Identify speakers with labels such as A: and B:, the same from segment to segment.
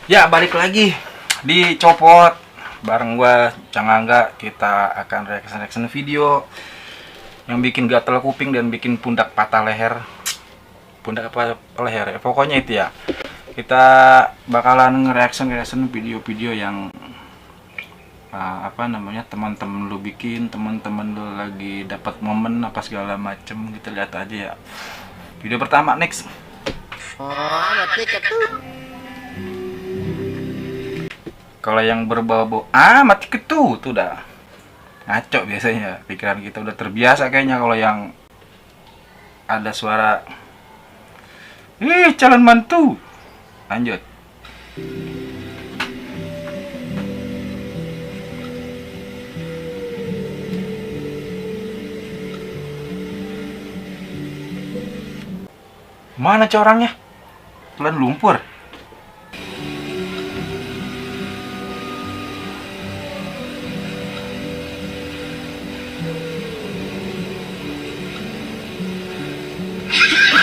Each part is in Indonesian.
A: Ya, balik lagi di Copot bareng gua Cangangga. Kita akan reaction video yang bikin gatal kuping dan bikin pundak patah leher. Pundak apa leher ya? Pokoknya itu ya. Kita bakalan reaction video-video yang teman-teman lu bikin, teman-teman lu lagi dapat momen apa segala macem. Kita lihat aja ya. Video pertama, next. Kalau yang berbau-bau mati ketu tuh udah ngaco biasanya. Pikiran kita udah terbiasa kayaknya kalau yang ada suara calon mantu. Lanjut. Mana orangnya? Pelan lumpur.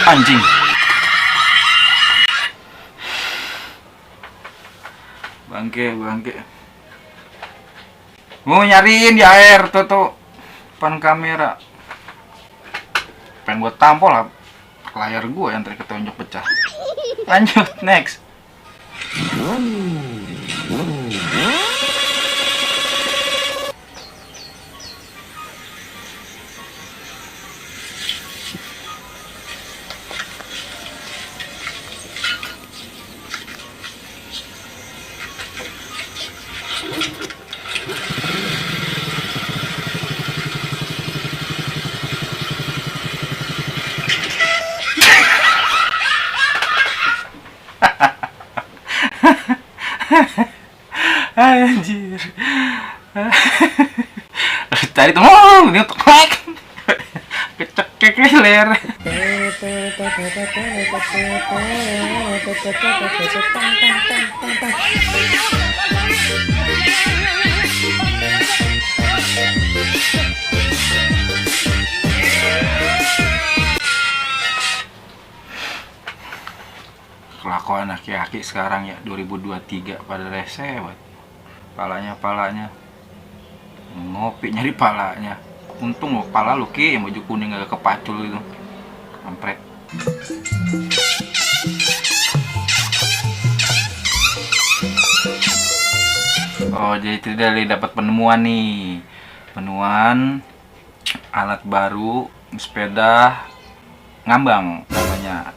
A: Anjing. Bangke. Mau nyariin di air tuh depan kamera. Pengen gue tampol lah layar gue yang tadi ketonjok pecah. Lanjut, next. Anjir. Tadi tuh ini untuk kecek leher. Kelakuan aki-aki sekarang ya 2023 pada rese banget. Palanya ngopi nyari palanya. Untung lo pala lu yang baju kuning agak kepacul itu. Kampret. Oh, jadi tidak dapat penemuan nih. Penemuan alat baru sepeda ngambang namanya.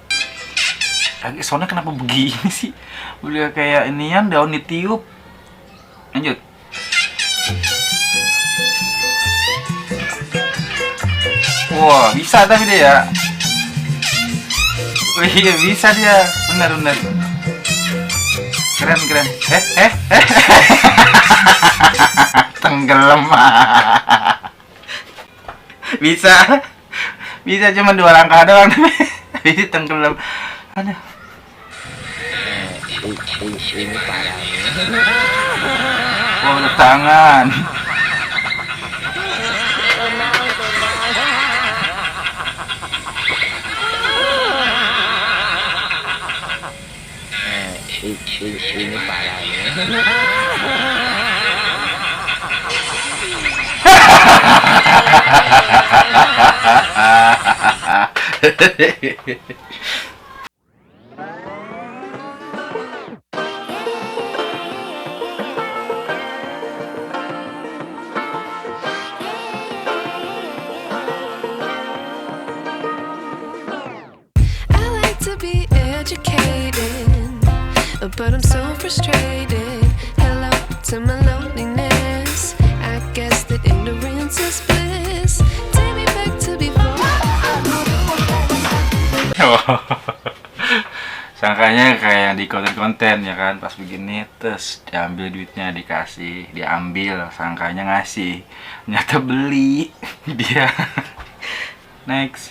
A: Soalnya kenapa begini sih? Udah kayak inian daun ditiup. Lanjut. Wah, bisa tapi dia ya. Oh iya, bisa dia. Benar. Keren. Tenggelam. Bisa cuma 2 langkah doang. Tapi tenggelam. Aduh.
B: Ini parahnya.
A: Oh, udah tangan.
B: Ini parahnya.
C: But I'm so frustrated. Hello to my loneliness. I guess that ignorance is bliss. Take me back to before.
A: Sangkanya kayak di konten ya kan, pas begini terus diambil duitnya, dikasih, diambil, sangkanya ngasih, ternyata beli dia. Next.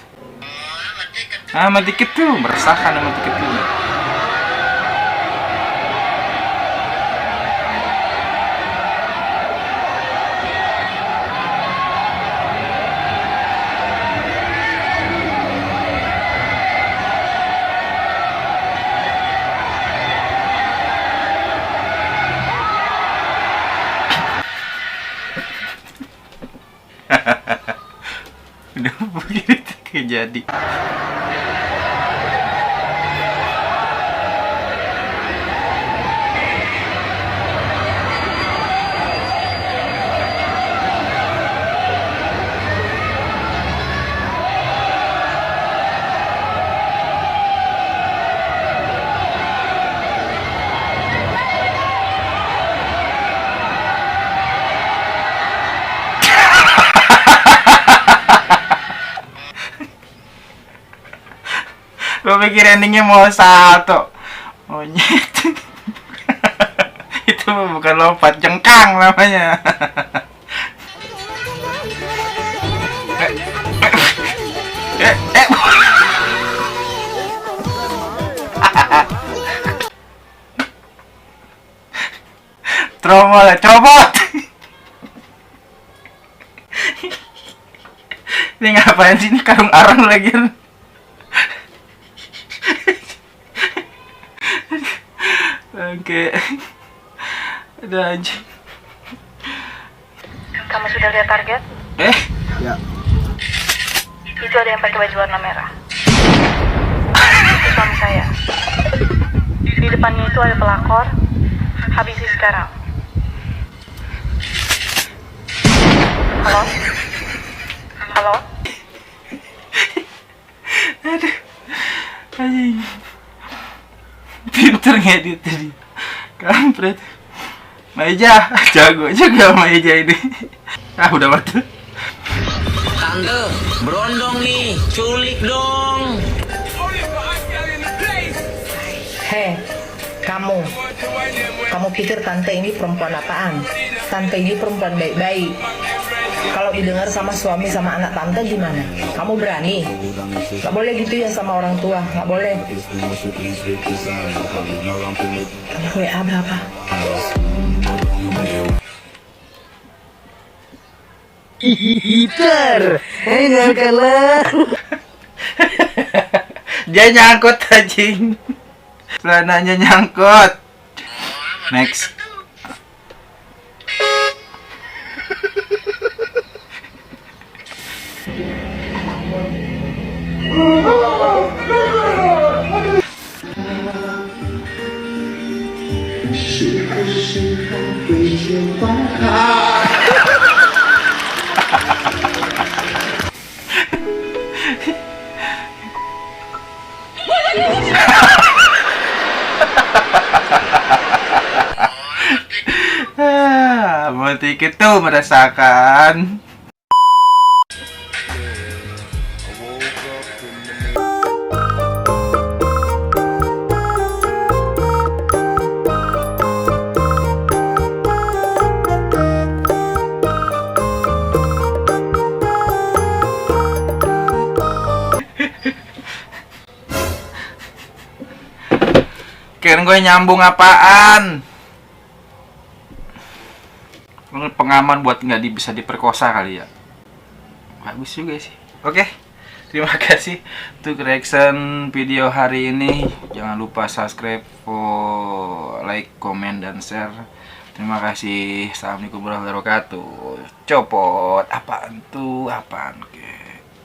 A: Mati ketu, meresahkan sama tiket tuh. jadi. Gue pikir endingnya mau salto, monyet. Itu bukan lompat, jengkang namanya. Tromol, copot. Ini ngapain sih, ini karung arang lagi? Oke. Ada aja.
D: Kamu sudah lihat target?
B: Ya.
D: Itu ada yang pakai baju warna merah. Itu suami saya. Di depannya itu ada pelakor. Habisi sekarang. Halo? Halo?
A: Aduh. Anjing. Pinter ngedit tadi. Kampret. Meja, jago juga Meja ini. Ah, udah mati.
E: Tante, berondong nih, culik dong.
F: Hei, kamu pikir tante ini perempuan apaan? Tante ini perempuan baik-baik. Kalau didengar sama suami sama anak tante gimana? Kamu berani? Gak boleh gitu ya sama orang tua, gak boleh. WA berapa?
B: Hitter, enggak kalah.
A: Dia nyangkut anjing. Celananya nyangkut. Next. Mau tiket tuh merasakan. Kirain gue nyambung apaan? Pengaman buat nggak bisa diperkosa kali ya. Bagus juga sih. Oke, terima kasih untuk reaction video hari ini. Jangan lupa subscribe, like, comment, dan share. Terima kasih. Assalamualaikum warahmatullahi wabarakatuh. Copot. Apaan tuh? Apaan? Oke.